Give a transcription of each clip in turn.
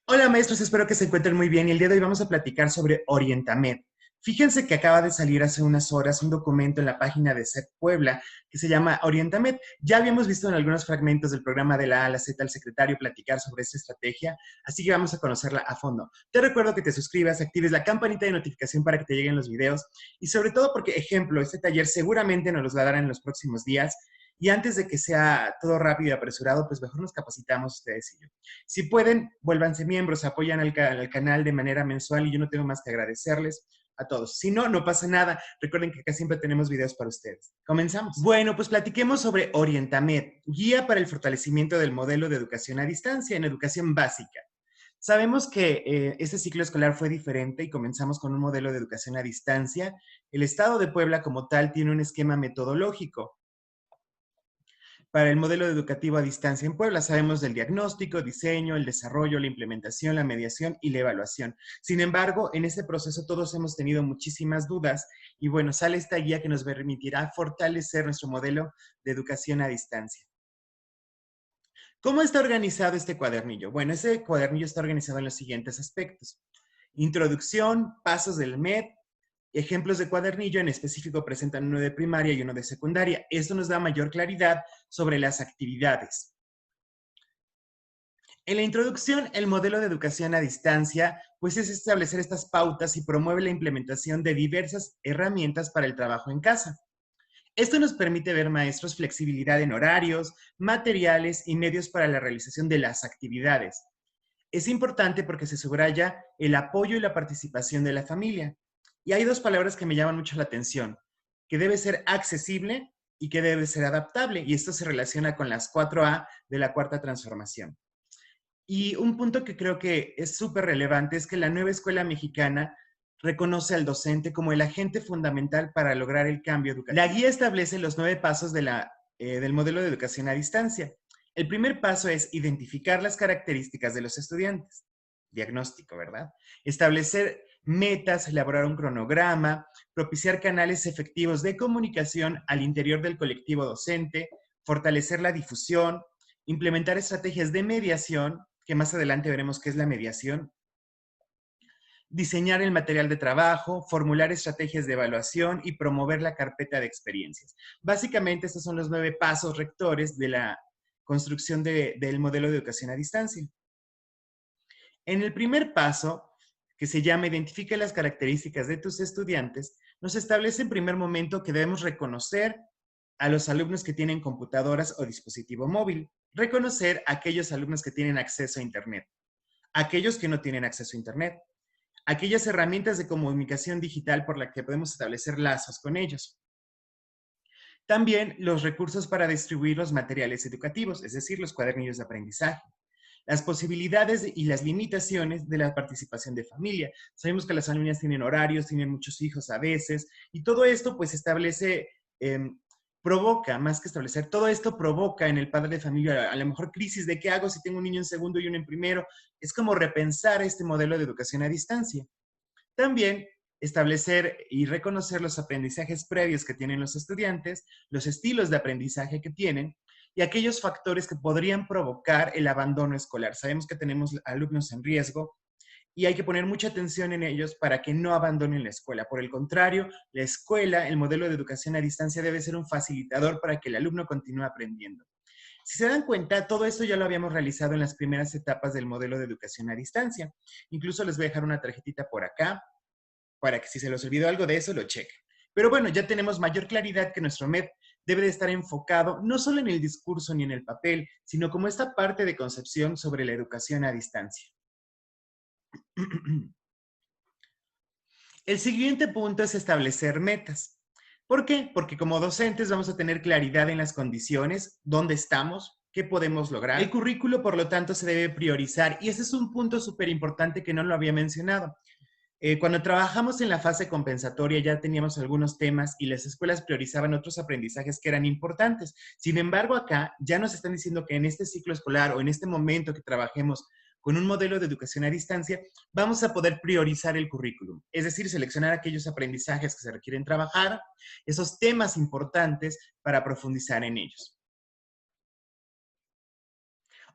Hola maestros, espero que se encuentren muy bien y el día de hoy vamos a platicar sobre Orientamed. Fíjense que acaba de salir hace unas horas un documento en la página de CEP Puebla que se llama Orientamed. Ya habíamos visto en algunos fragmentos del programa de la A a la Z al secretario platicar sobre esta estrategia, así que vamos a conocerla a fondo. Te recuerdo que te suscribas, actives la campanita de notificación para que te lleguen los videos y sobre todo porque, ejemplo, este taller seguramente nos los darán en los próximos días y antes de que sea todo rápido y apresurado, pues mejor nos capacitamos ustedes y yo. Si pueden, vuélvanse miembros, apoyan al canal de manera mensual y yo no tengo más que agradecerles a todos. Si no, no pasa nada. Recuerden que acá siempre tenemos videos para ustedes. Comenzamos. Bueno, pues platiquemos sobre Orientamed, guía para el fortalecimiento del modelo de educación a distancia en educación básica. Sabemos que este ciclo escolar fue diferente y comenzamos con un modelo de educación a distancia. El Estado de Puebla como tal tiene un esquema metodológico para el modelo educativo a distancia en Puebla. Sabemos del diagnóstico, diseño, el desarrollo, la implementación, la mediación y la evaluación. Sin embargo, en este proceso todos hemos tenido muchísimas dudas y bueno, sale esta guía que nos permitirá fortalecer nuestro modelo de educación a distancia. ¿Cómo está organizado este cuadernillo? Bueno, ese cuadernillo está organizado en los siguientes aspectos. Introducción, pasos del MED. Ejemplos de cuadernillo en específico presentan uno de primaria y uno de secundaria. Esto nos da mayor claridad sobre las actividades. En la introducción, el modelo de educación a distancia, pues es establecer estas pautas y promueve la implementación de diversas herramientas para el trabajo en casa. Esto nos permite ver, maestros, flexibilidad en horarios, materiales y medios para la realización de las actividades. Es importante porque se subraya el apoyo y la participación de la familia. Y hay dos palabras que me llaman mucho la atención, que debe ser accesible y que debe ser adaptable. Y esto se relaciona con las 4A de la cuarta transformación. Y un punto que creo que es súper relevante es que la nueva escuela mexicana reconoce al docente como el agente fundamental para lograr el cambio educativo. La guía establece los 9 pasos del modelo de educación a distancia. El primer paso es identificar las características de los estudiantes. Diagnóstico, ¿verdad? Establecer metas, elaborar un cronograma, propiciar canales efectivos de comunicación al interior del colectivo docente, fortalecer la difusión, implementar estrategias de mediación, que más adelante veremos qué es la mediación, diseñar el material de trabajo, formular estrategias de evaluación y promover la carpeta de experiencias. Básicamente, estos son los 9 pasos rectores de la construcción del modelo de educación a distancia. En el primer paso, que se llama Identifica las características de tus estudiantes, nos establece en primer momento que debemos reconocer a los alumnos que tienen computadoras o dispositivo móvil, reconocer a aquellos alumnos que tienen acceso a Internet, aquellos que no tienen acceso a Internet, aquellas herramientas de comunicación digital por las que podemos establecer lazos con ellos. También los recursos para distribuir los materiales educativos, es decir, los cuadernillos de aprendizaje. Las posibilidades y las limitaciones de la participación de familia. Sabemos que las familias tienen horarios, tienen muchos hijos a veces, y todo esto pues establece, provoca, más que establecer, todo esto provoca en el padre de familia a lo mejor crisis de qué hago si tengo un niño en segundo y uno en primero. Es como repensar este modelo de educación a distancia. También establecer y reconocer los aprendizajes previos que tienen los estudiantes, los estilos de aprendizaje que tienen y aquellos factores que podrían provocar el abandono escolar. Sabemos que tenemos alumnos en riesgo y hay que poner mucha atención en ellos para que no abandonen la escuela. Por el contrario, la escuela, el modelo de educación a distancia debe ser un facilitador para que el alumno continúe aprendiendo. Si se dan cuenta, todo esto ya lo habíamos realizado en las primeras etapas del modelo de educación a distancia. Incluso les voy a dejar una tarjetita por acá para que si se les olvidó algo de eso, lo chequen. Pero bueno, ya tenemos mayor claridad que nuestro MED debe de estar enfocado no solo en el discurso ni en el papel, sino como esta parte de concepción sobre la educación a distancia. El siguiente punto es establecer metas. ¿Por qué? Porque como docentes vamos a tener claridad en las condiciones, dónde estamos, qué podemos lograr. El currículo, por lo tanto, se debe priorizar y ese es un punto súper importante que no lo había mencionado. Cuando trabajamos en la fase compensatoria ya teníamos algunos temas y las escuelas priorizaban otros aprendizajes que eran importantes. Sin embargo, acá ya nos están diciendo que en este ciclo escolar o en este momento que trabajemos con un modelo de educación a distancia, vamos a poder priorizar el currículum, es decir, seleccionar aquellos aprendizajes que se requieren trabajar, esos temas importantes para profundizar en ellos.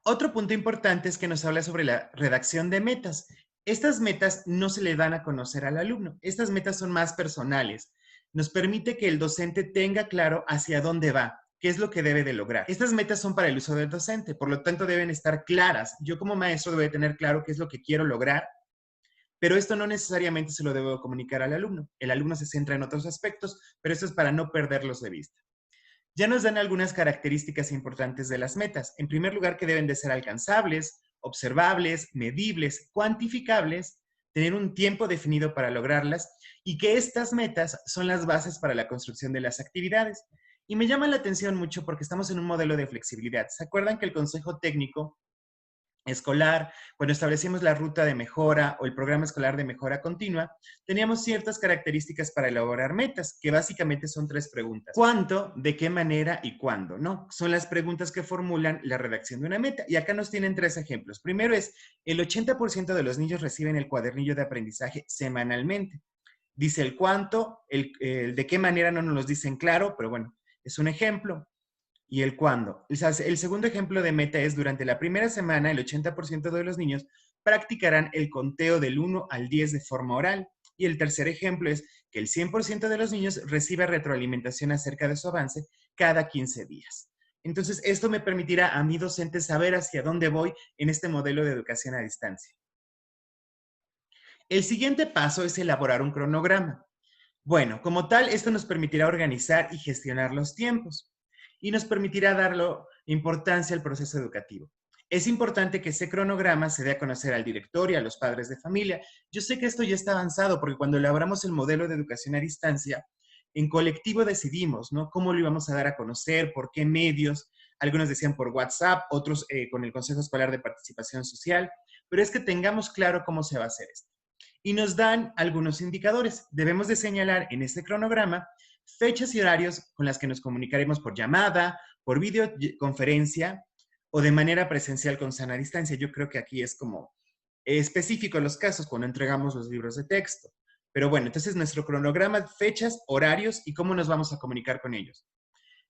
Otro punto importante es que nos habla sobre la redacción de metas. Estas metas no se le dan a conocer al alumno. Estas metas son más personales. Nos permite que el docente tenga claro hacia dónde va, qué es lo que debe de lograr. Estas metas son para el uso del docente, por lo tanto deben estar claras. Yo como maestro debo tener claro qué es lo que quiero lograr, pero esto no necesariamente se lo debo comunicar al alumno. El alumno se centra en otros aspectos, pero esto es para no perderlos de vista. Ya nos dan algunas características importantes de las metas. En primer lugar, que deben de ser alcanzables, observables, medibles, cuantificables, tener un tiempo definido para lograrlas y que estas metas son las bases para la construcción de las actividades. Y me llama la atención mucho porque estamos en un modelo de flexibilidad. ¿Se acuerdan que el Consejo Técnico Escolar, cuando establecimos la ruta de mejora o el programa escolar de mejora continua, teníamos ciertas características para elaborar metas, que básicamente son 3 preguntas? ¿Cuánto, de qué manera y cuándo? ¿No? Son las preguntas que formulan la redacción de una meta. Y acá nos tienen 3 ejemplos. Primero es, el 80% de los niños reciben el cuadernillo de aprendizaje semanalmente. Dice el cuánto, el de qué manera no nos lo dicen claro, pero bueno, es un ejemplo. Y el cuándo. O sea, el segundo ejemplo de meta es durante la primera semana, el 80% de los niños practicarán el conteo del 1 al 10 de forma oral. Y el tercer ejemplo es que el 100% de los niños reciba retroalimentación acerca de su avance cada 15 días. Entonces, esto me permitirá a mi docente saber hacia dónde voy en este modelo de educación a distancia. El siguiente paso es elaborar un cronograma. Bueno, como tal, esto nos permitirá organizar y gestionar los tiempos y nos permitirá darle importancia al proceso educativo. Es importante que ese cronograma se dé a conocer al director y a los padres de familia. Yo sé que esto ya está avanzado porque cuando elaboramos el modelo de educación a distancia, en colectivo decidimos, ¿no? Cómo lo íbamos a dar a conocer, por qué medios. Algunos decían por WhatsApp, otros con el Consejo Escolar de Participación Social, pero es que tengamos claro cómo se va a hacer esto y nos dan algunos indicadores. Debemos de señalar en este cronograma fechas y horarios con las que nos comunicaremos por llamada, por videoconferencia o de manera presencial con sana distancia. Yo creo que aquí es como específico los casos cuando entregamos los libros de texto. Pero bueno, entonces nuestro cronograma, fechas, horarios y cómo nos vamos a comunicar con ellos.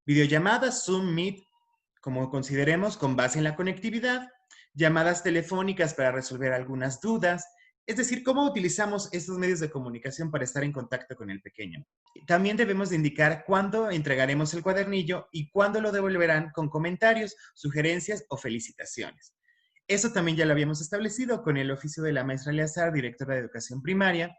Videollamadas, Zoom, Meet, como consideremos, con base en la conectividad, llamadas telefónicas para resolver algunas dudas, es decir, cómo utilizamos estos medios de comunicación para estar en contacto con el pequeño. También debemos de indicar cuándo entregaremos el cuadernillo y cuándo lo devolverán con comentarios, sugerencias o felicitaciones. Eso también ya lo habíamos establecido con el oficio de la maestra Eleazar, directora de educación primaria.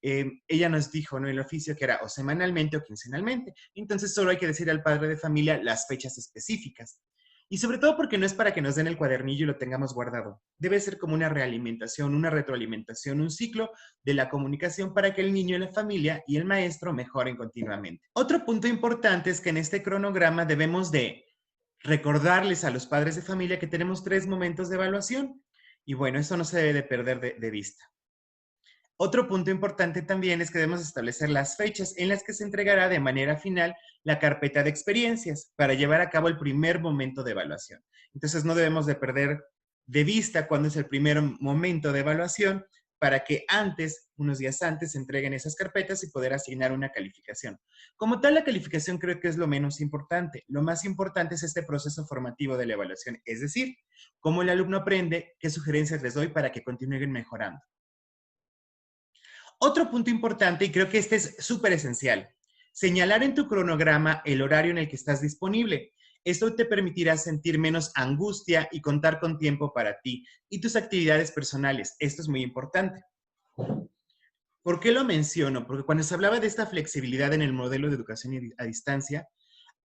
Ella nos dijo, ¿no?, el oficio que era o semanalmente o quincenalmente. Entonces solo hay que decir al padre de familia las fechas específicas. Y sobre todo porque no es para que nos den el cuadernillo y lo tengamos guardado. Debe ser como una realimentación, una retroalimentación, un ciclo de la comunicación para que el niño, la familia y el maestro mejoren continuamente. Otro punto importante es que en este cronograma debemos de recordarles a los padres de familia que tenemos 3 momentos de evaluación. Y bueno, eso no se debe de perder de vista. Otro punto importante también es que debemos establecer las fechas en las que se entregará de manera final la carpeta de experiencias para llevar a cabo el primer momento de evaluación. Entonces no debemos de perder de vista cuándo es el primer momento de evaluación para que antes, unos días antes, se entreguen esas carpetas y poder asignar una calificación. Como tal, la calificación creo que es lo menos importante. Lo más importante es este proceso formativo de la evaluación, es decir, cómo el alumno aprende, qué sugerencias les doy para que continúen mejorando. Otro punto importante, y creo que este es súper esencial, señalar en tu cronograma el horario en el que estás disponible. Esto te permitirá sentir menos angustia y contar con tiempo para ti y tus actividades personales. Esto es muy importante. ¿Por qué lo menciono? Porque cuando se hablaba de esta flexibilidad en el modelo de educación a distancia,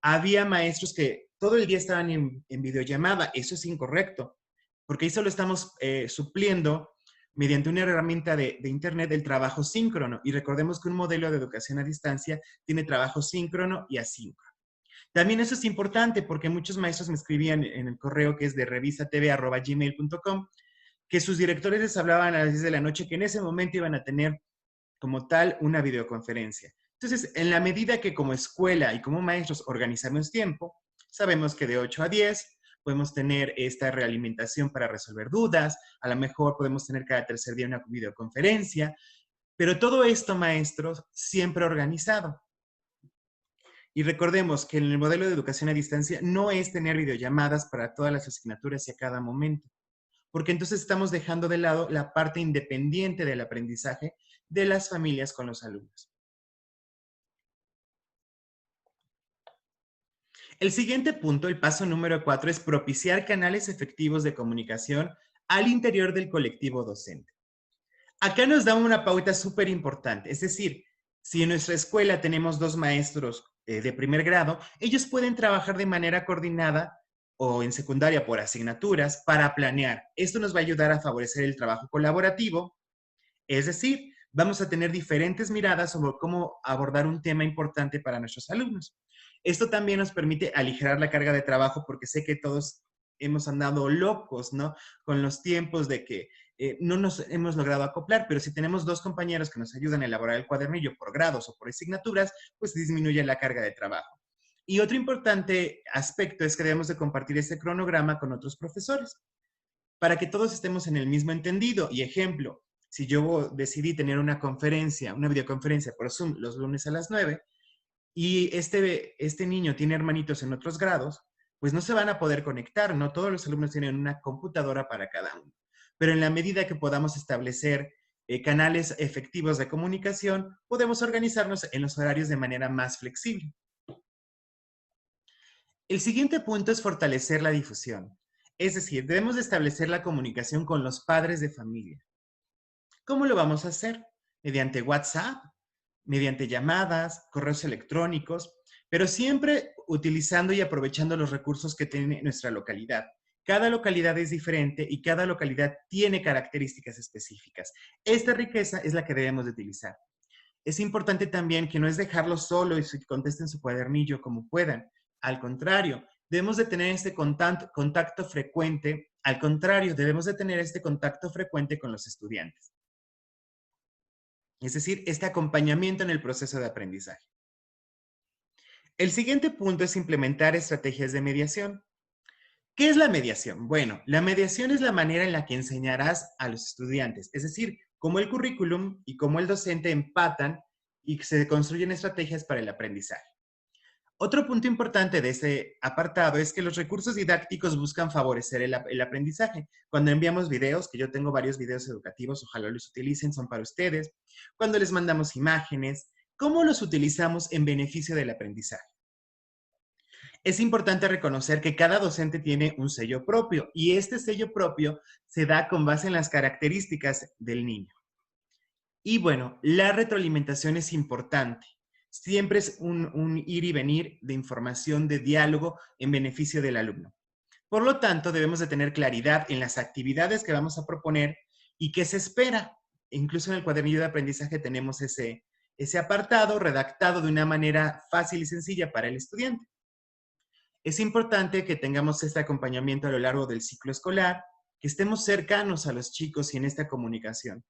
había maestros que todo el día estaban en videollamada. Eso es incorrecto, porque ahí solo estamos supliendo mediante una herramienta de Internet el trabajo síncrono. Y recordemos que un modelo de educación a distancia tiene trabajo síncrono y asíncrono. También eso es importante porque muchos maestros me escribían en el correo que es de revisatv@gmail.com que sus directores les hablaban a las 10 de la noche que en ese momento iban a tener como tal una videoconferencia. Entonces, en la medida que como escuela y como maestros organizamos tiempo, sabemos que de 8 a 10 podemos tener esta realimentación para resolver dudas, a lo mejor podemos tener cada tercer día una videoconferencia, pero todo esto, maestros, siempre organizado. Y recordemos que en el modelo de educación a distancia no es tener videollamadas para todas las asignaturas y a cada momento, porque entonces estamos dejando de lado la parte independiente del aprendizaje de las familias con los alumnos. El siguiente punto, el paso número 4, es propiciar canales efectivos de comunicación al interior del colectivo docente. Acá nos da una pauta súper importante, es decir, si en nuestra escuela tenemos 2 maestros de primer grado, ellos pueden trabajar de manera coordinada o en secundaria por asignaturas para planear. Esto nos va a ayudar a favorecer el trabajo colaborativo, es decir, vamos a tener diferentes miradas sobre cómo abordar un tema importante para nuestros alumnos. Esto también nos permite aligerar la carga de trabajo porque sé que todos hemos andado locos, ¿no? Con los tiempos de que no nos hemos logrado acoplar, pero si tenemos 2 compañeros que nos ayudan a elaborar el cuadernillo por grados o por asignaturas, pues disminuye la carga de trabajo. Y otro importante aspecto es que debemos de compartir este cronograma con otros profesores para que todos estemos en el mismo entendido. Y ejemplo, si yo decidí tener una conferencia, una videoconferencia por Zoom los lunes a las 9 y este niño tiene hermanitos en otros grados, pues no se van a poder conectar, no todos los alumnos tienen una computadora para cada uno. Pero en la medida que podamos establecer canales efectivos de comunicación, podemos organizarnos en los horarios de manera más flexible. El siguiente punto es fortalecer la difusión. Es decir, debemos de establecer la comunicación con los padres de familia. ¿Cómo lo vamos a hacer? Mediante WhatsApp, mediante llamadas, correos electrónicos, pero siempre utilizando y aprovechando los recursos que tiene nuestra localidad. Cada localidad es diferente y cada localidad tiene características específicas. Esta riqueza es la que debemos de utilizar. Es importante también que no es dejarlo solo y que contesten su cuadernillo como puedan. Al contrario, debemos de tener este contacto frecuente. Al contrario, debemos de tener este contacto frecuente con los estudiantes. Es decir, este acompañamiento en el proceso de aprendizaje. El siguiente punto es implementar estrategias de mediación. ¿Qué es la mediación? Bueno, la mediación es la manera en la que enseñarás a los estudiantes, es decir, cómo el currículum y cómo el docente empatan y se construyen estrategias para el aprendizaje. Otro punto importante de este apartado es que los recursos didácticos buscan favorecer el aprendizaje. Cuando enviamos videos, que yo tengo varios videos educativos, ojalá los utilicen, son para ustedes. Cuando les mandamos imágenes, ¿cómo los utilizamos en beneficio del aprendizaje? Es importante reconocer que cada docente tiene un sello propio y este sello propio se da con base en las características del niño. Y bueno, la retroalimentación es importante. Siempre es un ir y venir de información, de diálogo en beneficio del alumno. Por lo tanto, debemos de tener claridad en las actividades que vamos a proponer y qué se espera. Incluso en el cuadernillo de aprendizaje tenemos ese apartado redactado de una manera fácil y sencilla para el estudiante. Es importante que tengamos este acompañamiento a lo largo del ciclo escolar, que estemos cercanos a los chicos y en esta comunicación.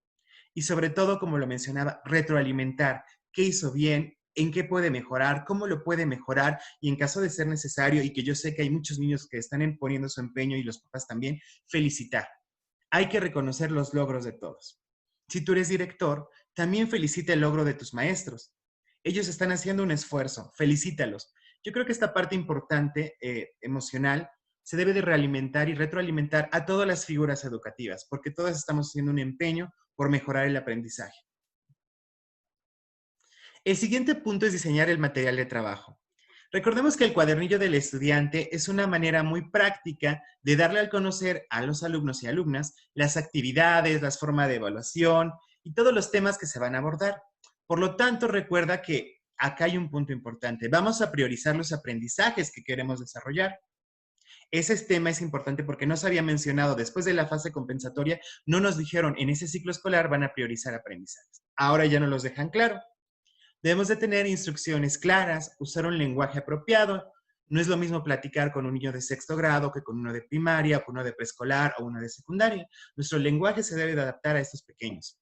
Y sobre todo, como lo mencionaba, retroalimentar qué hizo bien, en qué puede mejorar, cómo lo puede mejorar y en caso de ser necesario, y que yo sé que hay muchos niños que están poniendo su empeño y los papás también, felicitar. Hay que reconocer los logros de todos. Si tú eres director, también felicita el logro de tus maestros. Ellos están haciendo un esfuerzo, felicítalos. Yo creo que esta parte importante, emocional, se debe de realimentar y retroalimentar a todas las figuras educativas, porque todas estamos haciendo un empeño por mejorar el aprendizaje. El siguiente punto es diseñar el material de trabajo. Recordemos que el cuadernillo del estudiante es una manera muy práctica de darle a conocer a los alumnos y alumnas las actividades, las formas de evaluación y todos los temas que se van a abordar. Por lo tanto, recuerda que acá hay un punto importante. Vamos a priorizar los aprendizajes que queremos desarrollar. Ese tema es importante porque no se había mencionado después de la fase compensatoria, no nos dijeron en ese ciclo escolar van a priorizar aprendizajes. Ahora ya nos los dejan claro. Debemos de tener instrucciones claras, usar un lenguaje apropiado. No es lo mismo platicar con un niño de sexto grado que con uno de primaria, o con uno de preescolar o uno de secundaria. Nuestro lenguaje se debe de adaptar a estos pequeños.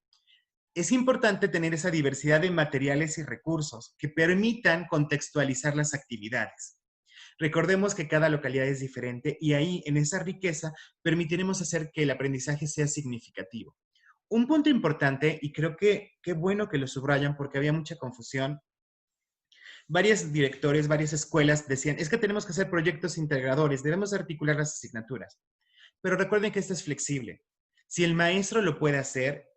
Es importante tener esa diversidad de materiales y recursos que permitan contextualizar las actividades. Recordemos que cada localidad es diferente y ahí, en esa riqueza, permitiremos hacer que el aprendizaje sea significativo. Un punto importante, y creo que qué bueno que lo subrayan porque había mucha confusión, Varios directores, varias escuelas decían, es que tenemos que hacer proyectos integradores, debemos articular las asignaturas. Pero recuerden que esto es flexible. Si el maestro lo puede hacer,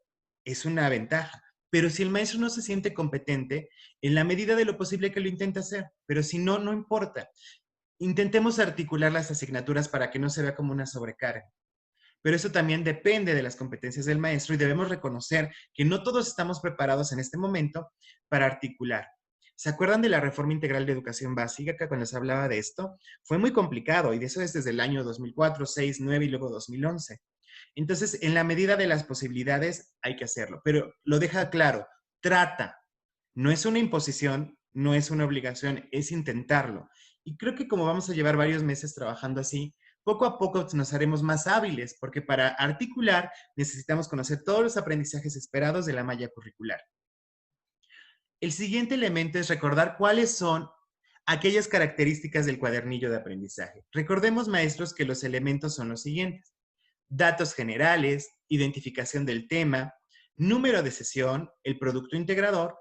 es una ventaja. Pero si el maestro no se siente competente, en la medida de lo posible que lo intente hacer. Pero si no, no importa. Intentemos articular las asignaturas para que no se vea como una sobrecarga. Pero eso también depende de las competencias del maestro y debemos reconocer que no todos estamos preparados en este momento para articular. ¿Se acuerdan de la reforma integral de educación básica que cuando se hablaba de esto? Fue muy complicado y de eso es desde el año 2004, 6, 9 y luego 2011. Entonces, en la medida de las posibilidades hay que hacerlo, pero lo deja claro, trata, no es una imposición, no es una obligación, es intentarlo. Y creo que como vamos a llevar varios meses trabajando así, poco a poco nos haremos más hábiles, porque para articular necesitamos conocer todos los aprendizajes esperados de la malla curricular. El siguiente elemento es recordar cuáles son aquellas características del cuadernillo de aprendizaje. Recordemos, maestros, que los elementos son los siguientes: datos generales, identificación del tema, número de sesión, el producto integrador,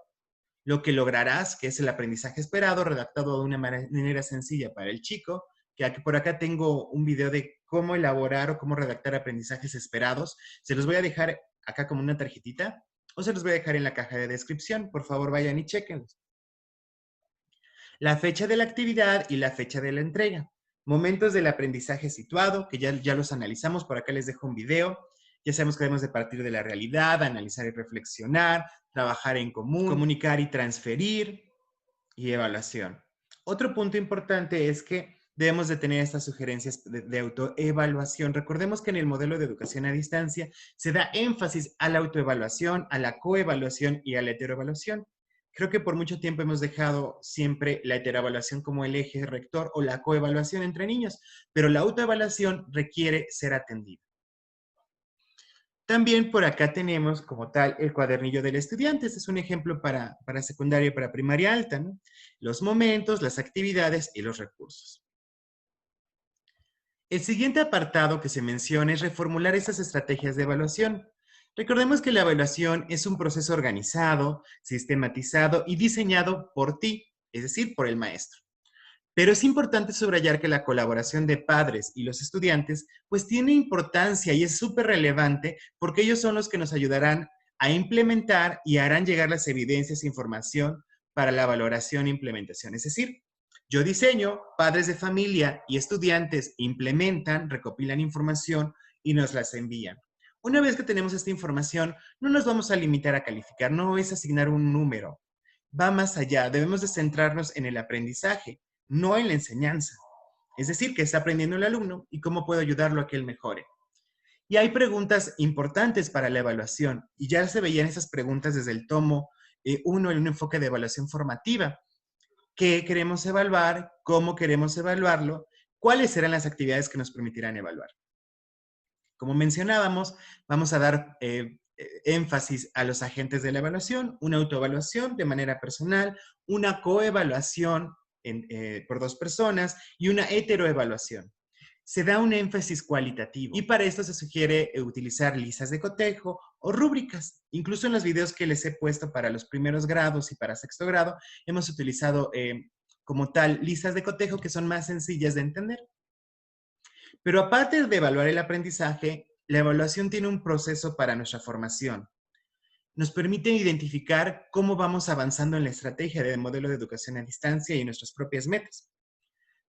lo que lograrás, que es el aprendizaje esperado, redactado de una manera sencilla para el chico, que aquí, por acá tengo un video de cómo elaborar o cómo redactar aprendizajes esperados. Se los voy a dejar acá como una tarjetita o se los voy a dejar en la caja de descripción. Por favor, vayan y chequenlos. La fecha de la actividad y la fecha de la entrega. Momentos del aprendizaje situado, que ya los analizamos. Por acá les dejo un video. Ya sabemos que debemos de partir de la realidad, analizar y reflexionar, trabajar en común, comunicar y transferir, y evaluación. Otro punto importante es que debemos de tener estas sugerencias de autoevaluación. Recordemos que en el modelo de educación a distancia se da énfasis a la autoevaluación, a la coevaluación y a la heteroevaluación. Creo que por mucho tiempo hemos dejado siempre la heteroevaluación como el eje rector o la coevaluación entre niños, pero la autoevaluación requiere ser atendida. También por acá tenemos como tal el cuadernillo del estudiante. Este es un ejemplo para secundaria y para primaria alta, ¿no? Los momentos, las actividades y los recursos. El siguiente apartado que se menciona es reformular estas estrategias de evaluación. Recordemos que la evaluación es un proceso organizado, sistematizado y diseñado por ti, es decir, por el maestro. Pero es importante subrayar que la colaboración de padres y los estudiantes pues tiene importancia y es súper relevante porque ellos son los que nos ayudarán a implementar y harán llegar las evidencias e información para la valoración e implementación. Es decir, yo diseño, padres de familia y estudiantes implementan, recopilan información y nos las envían. Una vez que tenemos esta información, no nos vamos a limitar a calificar, no es asignar un número, va más allá, debemos de centrarnos en el aprendizaje, no en la enseñanza. Es decir, qué está aprendiendo el alumno y cómo puedo ayudarlo a que él mejore. Y hay preguntas importantes para la evaluación, y ya se veían esas preguntas desde el tomo 1 en un enfoque de evaluación formativa. ¿Qué queremos evaluar? ¿Cómo queremos evaluarlo? ¿Cuáles serán las actividades que nos permitirán evaluar? Como mencionábamos, vamos a dar énfasis a los agentes de la evaluación, una autoevaluación de manera personal, una coevaluación por dos personas y una heteroevaluación. Se da un énfasis cualitativo y para esto se sugiere utilizar listas de cotejo o rúbricas. Incluso en los videos que les he puesto para los primeros grados y para sexto grado, hemos utilizado como tal listas de cotejo que son más sencillas de entender. Pero aparte de evaluar el aprendizaje, la evaluación tiene un proceso para nuestra formación. Nos permite identificar cómo vamos avanzando en la estrategia del modelo de educación a distancia y nuestras propias metas.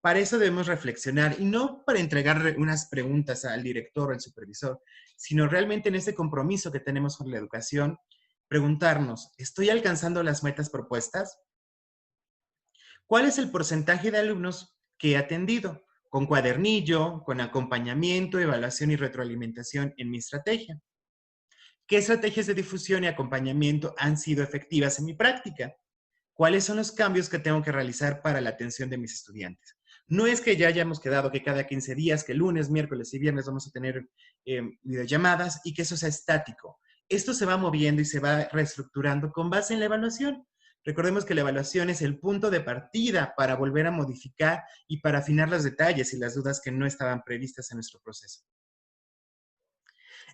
Para eso debemos reflexionar y no para entregar unas preguntas al director o al supervisor, sino realmente en ese compromiso que tenemos con la educación, preguntarnos, ¿estoy alcanzando las metas propuestas? ¿Cuál es el porcentaje de alumnos que he atendido? Con cuadernillo, con acompañamiento, evaluación y retroalimentación en mi estrategia. ¿Qué estrategias de difusión y acompañamiento han sido efectivas en mi práctica? ¿Cuáles son los cambios que tengo que realizar para la atención de mis estudiantes? No es que ya hayamos quedado que cada 15 días, que lunes, miércoles y viernes vamos a tener videollamadas y que eso sea estático. Esto se va moviendo y se va reestructurando con base en la evaluación. Recordemos que la evaluación es el punto de partida para volver a modificar y para afinar los detalles y las dudas que no estaban previstas en nuestro proceso.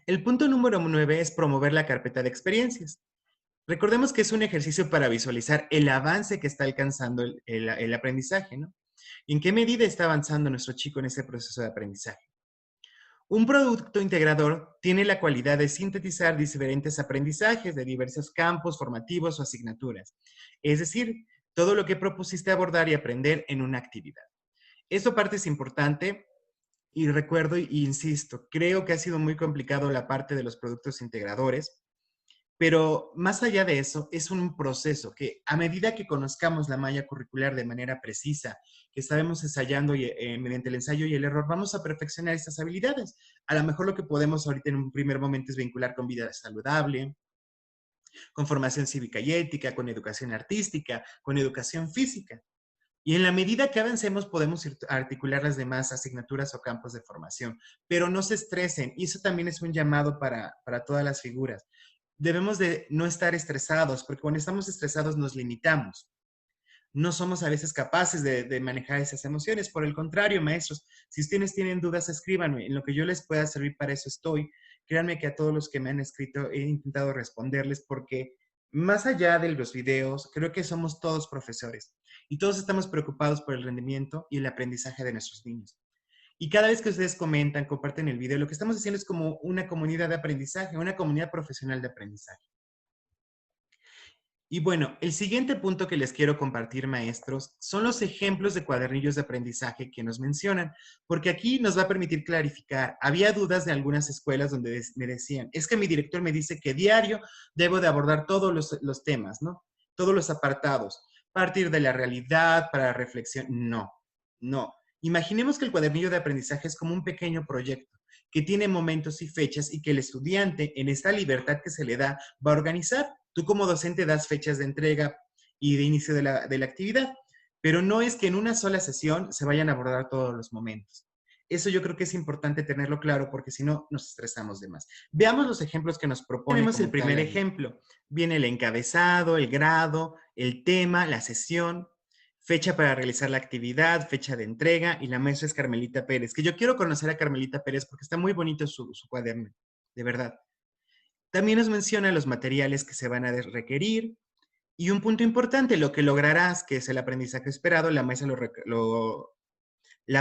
El punto número 9 es promover la carpeta de experiencias. Recordemos que es un ejercicio para visualizar el avance que está alcanzando el aprendizaje, ¿no? ¿En qué medida está avanzando nuestro chico en ese proceso de aprendizaje? Un producto integrador tiene la cualidad de sintetizar diferentes aprendizajes de diversos campos formativos o asignaturas. Es decir, todo lo que propusiste abordar y aprender en una actividad. Esta parte es importante y recuerdo e insisto, creo que ha sido muy complicado la parte de los productos integradores, pero más allá de eso, es un proceso que a medida que conozcamos la malla curricular de manera precisa, que estaremos ensayando mediante el ensayo y el error, vamos a perfeccionar estas habilidades. A lo mejor lo que podemos ahorita en un primer momento es vincular con vida saludable, con formación cívica y ética, con educación artística, con educación física. Y en la medida que avancemos podemos articular las demás asignaturas o campos de formación, pero no se estresen. Y eso también es un llamado para todas las figuras. Debemos de no estar estresados, porque cuando estamos estresados nos limitamos. No somos a veces capaces de manejar esas emociones. Por el contrario, maestros, si ustedes tienen dudas, escríbanme. En lo que yo les pueda servir para eso estoy. Créanme que a todos los que me han escrito he intentado responderles porque más allá de los videos, creo que somos todos profesores y todos estamos preocupados por el rendimiento y el aprendizaje de nuestros niños. Y cada vez que ustedes comentan, comparten el video, lo que estamos haciendo es como una comunidad de aprendizaje, una comunidad profesional de aprendizaje. Y bueno, el siguiente punto que les quiero compartir, maestros, son los ejemplos de cuadernillos de aprendizaje que nos mencionan, porque aquí nos va a permitir clarificar. Había dudas de algunas escuelas donde me decían, es que mi director me dice que diario debo de abordar todos los temas, ¿no? Todos los apartados. Partir de la realidad para la reflexión. No, no. Imaginemos que el cuadernillo de aprendizaje es como un pequeño proyecto que tiene momentos y fechas y que el estudiante, en esta libertad que se le da, va a organizar. Tú como docente das fechas de entrega y de inicio de la actividad, pero no es que en una sola sesión se vayan a abordar todos los momentos. Eso yo creo que es importante tenerlo claro porque si no nos estresamos de más. Veamos los ejemplos que nos propone. Tenemos el primer ejemplo. Viene el encabezado, el grado, el tema, la sesión, fecha para realizar la actividad, fecha de entrega y la maestra es Carmelita Pérez, que yo quiero conocer a Carmelita Pérez porque está muy bonito su cuaderno, de verdad. También nos menciona los materiales que se van a requerir y un punto importante, lo que lograrás, que es el aprendizaje esperado, la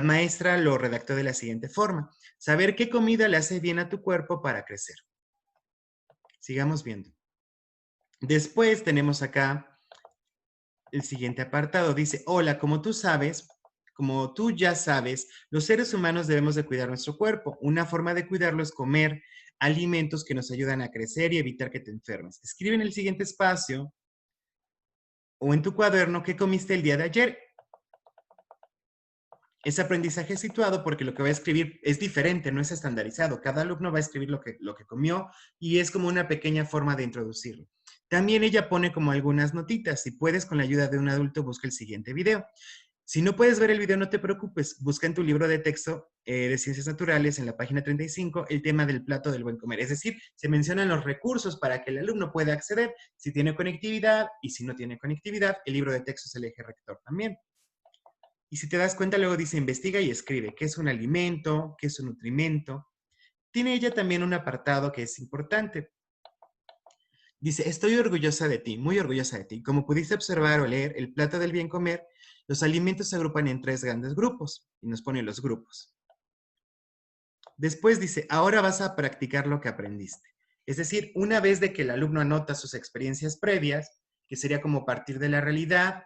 maestra lo redactó de la siguiente forma. Saber qué comida le hace bien a tu cuerpo para crecer. Sigamos viendo. Después tenemos acá el siguiente apartado. Dice, hola, como tú sabes, como tú ya sabes, los seres humanos debemos de cuidar nuestro cuerpo. Una forma de cuidarlo es comer alimentos que nos ayudan a crecer y evitar que te enfermes. Escribe en el siguiente espacio o en tu cuaderno qué comiste el día de ayer. Es aprendizaje situado porque lo que va a escribir es diferente, no es estandarizado. Cada alumno va a escribir lo que comió y es como una pequeña forma de introducirlo. También ella pone como algunas notitas. Si puedes, con la ayuda de un adulto, busca el siguiente video. Si no puedes ver el video, no te preocupes. Busca en tu libro de texto de Ciencias Naturales, en la página 35, el tema del plato del buen comer. Es decir, se mencionan los recursos para que el alumno pueda acceder, si tiene conectividad y si no tiene conectividad, el libro de texto es el eje rector también. Y si te das cuenta, luego dice investiga y escribe qué es un alimento, qué es un nutrimento. Tiene ella también un apartado que es importante. Dice, estoy orgullosa de ti, muy orgullosa de ti. Como pudiste observar o leer, el plato del bien comer, los alimentos se agrupan en 3 grandes grupos. Y nos pone los grupos. Después dice, ahora vas a practicar lo que aprendiste. Es decir, una vez de que el alumno anota sus experiencias previas, que sería como partir de la realidad,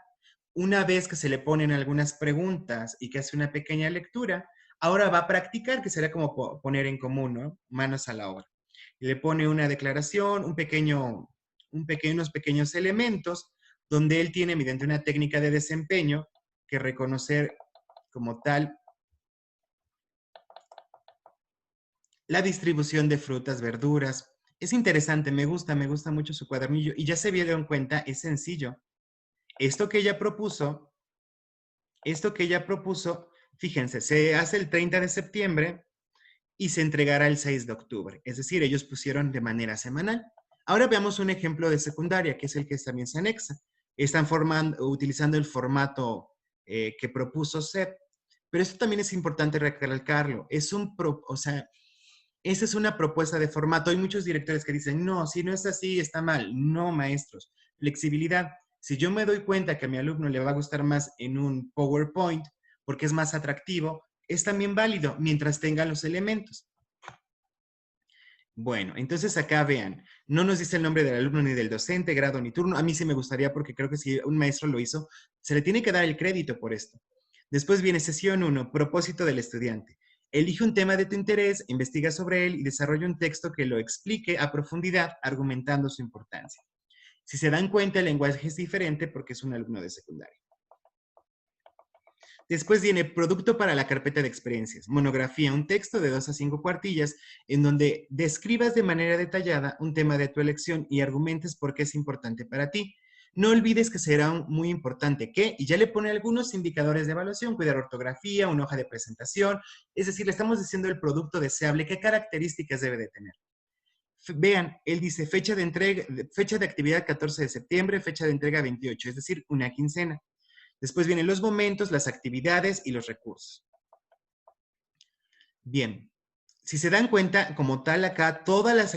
una vez que se le ponen algunas preguntas y que hace una pequeña lectura, ahora va a practicar, que será como poner en común, ¿no? Manos a la obra. Y le pone una declaración, unos pequeños elementos, donde él tiene, mediante una técnica de desempeño, que reconocer como tal la distribución de frutas, verduras. Es interesante, me gusta mucho su cuadernillo. Y ya se dieron cuenta, es sencillo. Esto que ella propuso, fíjense, se hace el 30 de septiembre y se entregará el 6 de octubre. Es decir, ellos pusieron de manera semanal. Ahora veamos un ejemplo de secundaria, que es el que también se anexa. Están utilizando el formato que propuso SEP, pero esto también es importante recalcarlo. Es o sea, Esa es una propuesta de formato. Hay muchos directores que dicen, no, si no es así, está mal. No, maestros. Flexibilidad. Si yo me doy cuenta que a mi alumno le va a gustar más en un PowerPoint porque es más atractivo, es también válido mientras tenga los elementos. Bueno, entonces acá vean, no nos dice el nombre del alumno ni del docente, grado ni turno. A mí sí me gustaría porque creo que si un maestro lo hizo, se le tiene que dar el crédito por esto. Después viene sesión 1, propósito del estudiante. Elige un tema de tu interés, investiga sobre él y desarrolla un texto que lo explique a profundidad, argumentando su importancia. Si se dan cuenta, el lenguaje es diferente porque es un alumno de secundaria. Después viene producto para la carpeta de experiencias, monografía, un texto de 2 a 5 cuartillas en donde describas de manera detallada un tema de tu elección y argumentes por qué es importante para ti. No olvides que será muy importante que, y ya le pone algunos indicadores de evaluación, cuidar ortografía, una hoja de presentación, es decir, le estamos diciendo el producto deseable, qué características debe de tener. Vean, él dice fecha de entrega, fecha de actividad 14 de septiembre, fecha de entrega 28, es decir, una quincena. Después vienen los momentos, las actividades y los recursos. Bien, si se dan cuenta, como tal acá, todas las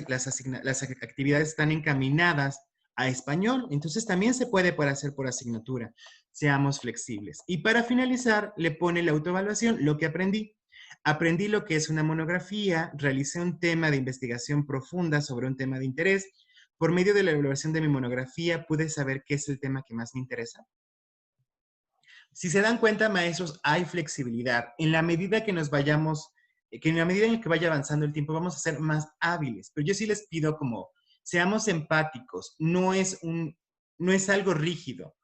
actividades están encaminadas a español, entonces también se puede hacer por asignatura. Seamos flexibles. Y para finalizar, le pone la autoevaluación, lo que aprendí. Aprendí lo que es una monografía, realicé un tema de investigación profunda sobre un tema de interés. Por medio de la evaluación de mi monografía, pude saber qué es el tema que más me interesa. Si se dan cuenta, maestros, hay flexibilidad. En la medida que nos vayamos, que en la medida en que vaya avanzando el tiempo, vamos a ser más hábiles. Pero yo sí les pido como, seamos empáticos. No es algo rígido.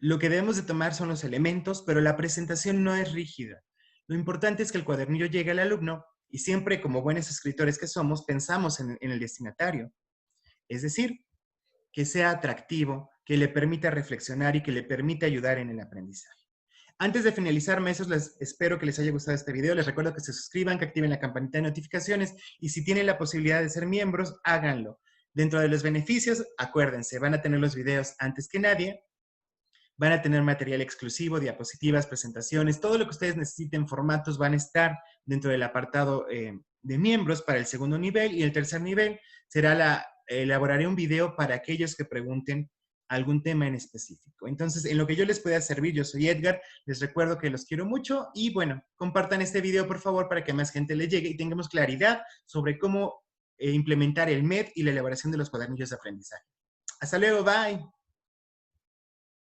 Lo que debemos de tomar son los elementos, pero la presentación no es rígida. Lo importante es que el cuadernillo llegue al alumno y siempre, como buenos escritores que somos, pensamos en el destinatario. Es decir, que sea atractivo, que le permita reflexionar y que le permita ayudar en el aprendizaje. Antes de finalizar, maestros, espero que les haya gustado este video. Les recuerdo que se suscriban, que activen la campanita de notificaciones y si tienen la posibilidad de ser miembros, háganlo. Dentro de los beneficios, acuérdense, van a tener los videos antes que nadie, van a tener material exclusivo, diapositivas, presentaciones, todo lo que ustedes necesiten, formatos, van a estar dentro del apartado de miembros para el segundo nivel y el tercer nivel será elaboraré un video para aquellos que pregunten algún tema en específico. Entonces, en lo que yo les pueda servir, yo soy Edgar, les recuerdo que los quiero mucho y bueno, compartan este video por favor para que más gente le llegue y tengamos claridad sobre cómo implementar el MED y la elaboración de los cuadernillos de aprendizaje. Hasta luego, bye.